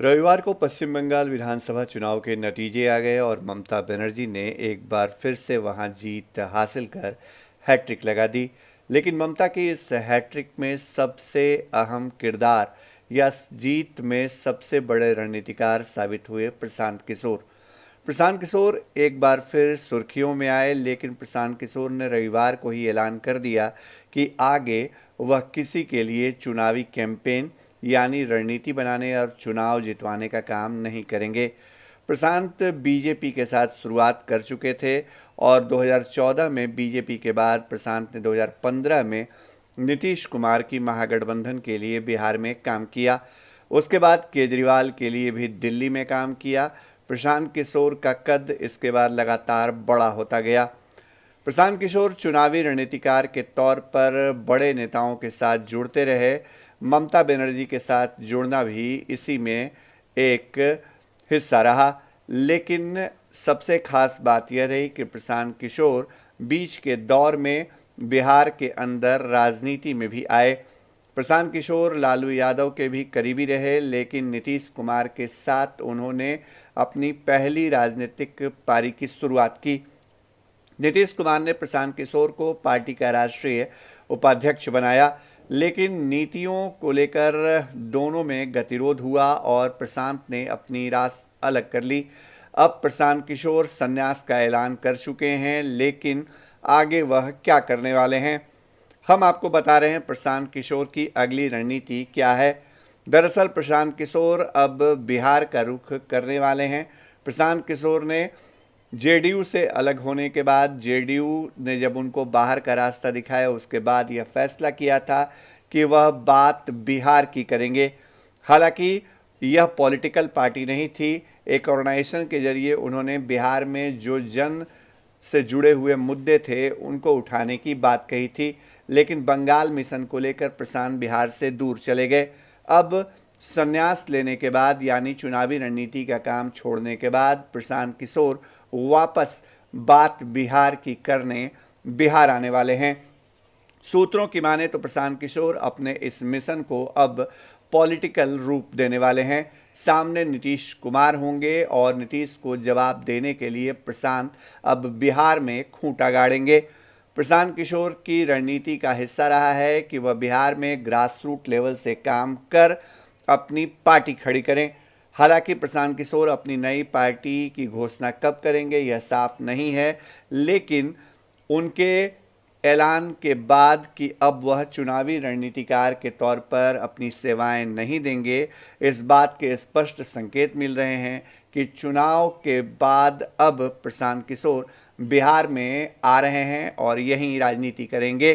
रविवार को पश्चिम बंगाल विधानसभा चुनाव के नतीजे आ गए और ममता बनर्जी ने एक बार फिर से वहां जीत हासिल कर हैट्रिक लगा दी। लेकिन ममता की इस हैट्रिक में सबसे अहम किरदार या जीत में सबसे बड़े रणनीतिकार साबित हुए प्रशांत किशोर। प्रशांत किशोर एक बार फिर सुर्खियों में आए, लेकिन प्रशांत किशोर ने रविवार को ही ऐलान कर दिया कि आगे वह किसी के लिए चुनावी कैंपेन यानी रणनीति बनाने और चुनाव जितवाने का काम नहीं करेंगे। प्रशांत बीजेपी के साथ शुरुआत कर चुके थे और 2014 में बीजेपी के बाद प्रशांत ने 2015 में नीतीश कुमार की महागठबंधन के लिए बिहार में काम किया। उसके बाद केजरीवाल के लिए भी दिल्ली में काम किया। प्रशांत किशोर का कद इसके बाद लगातार बड़ा होता गया। प्रशांत किशोर चुनावी रणनीतिकार के तौर पर बड़े नेताओं के साथ जुड़ते रहे। ममता बनर्जी के साथ जुड़ना भी इसी में एक हिस्सा रहा। लेकिन सबसे खास बात यह रही कि प्रशांत किशोर बीच के दौर में बिहार के अंदर राजनीति में भी आए। प्रशांत किशोर लालू यादव के भी करीबी रहे, लेकिन नीतीश कुमार के साथ उन्होंने अपनी पहली राजनीतिक पारी की शुरुआत की। नीतीश कुमार ने प्रशांत किशोर को पार्टी का राष्ट्रीय उपाध्यक्ष बनाया, लेकिन नीतियों को लेकर दोनों में गतिरोध हुआ और प्रशांत ने अपनी राह अलग कर ली। अब प्रशांत किशोर संन्यास का ऐलान कर चुके हैं, लेकिन आगे वह क्या करने वाले हैं, हम आपको बता रहे हैं प्रशांत किशोर की अगली रणनीति क्या है। दरअसल प्रशांत किशोर अब बिहार का रुख करने वाले हैं। प्रशांत किशोर ने जेडीयू से अलग होने के बाद, जेडीयू ने जब उनको बाहर का रास्ता दिखाया, उसके बाद यह फैसला किया था कि वह बात बिहार की करेंगे। हालांकि यह पॉलिटिकल पार्टी नहीं थी, एक ऑर्गेनाइजेशन के जरिए उन्होंने बिहार में जो जन से जुड़े हुए मुद्दे थे उनको उठाने की बात कही थी। लेकिन बंगाल मिशन को लेकर प्रशांत बिहार से दूर चले गए। अब संन्यास लेने के बाद यानी चुनावी रणनीति का काम छोड़ने के बाद प्रशांत किशोर वापस बात बिहार की करने बिहार आने वाले हैं। सूत्रों की माने तो प्रशांत किशोर अपने इस मिशन को अब पॉलिटिकल रूप देने वाले हैं। सामने नीतीश कुमार होंगे और नीतीश को जवाब देने के लिए प्रशांत अब बिहार में खूंटा गाड़ेंगे। प्रशांत किशोर की रणनीति का हिस्सा रहा है कि वह बिहार में ग्रास रूट लेवल से काम कर अपनी पार्टी खड़ी करें। हालांकि प्रशांत किशोर अपनी नई पार्टी की घोषणा कब करेंगे यह साफ नहीं है, लेकिन उनके ऐलान के बाद कि अब वह चुनावी रणनीतिकार के तौर पर अपनी सेवाएं नहीं देंगे, इस बात के स्पष्ट संकेत मिल रहे हैं कि चुनाव के बाद अब प्रशांत किशोर बिहार में आ रहे हैं और यहीं राजनीति करेंगे।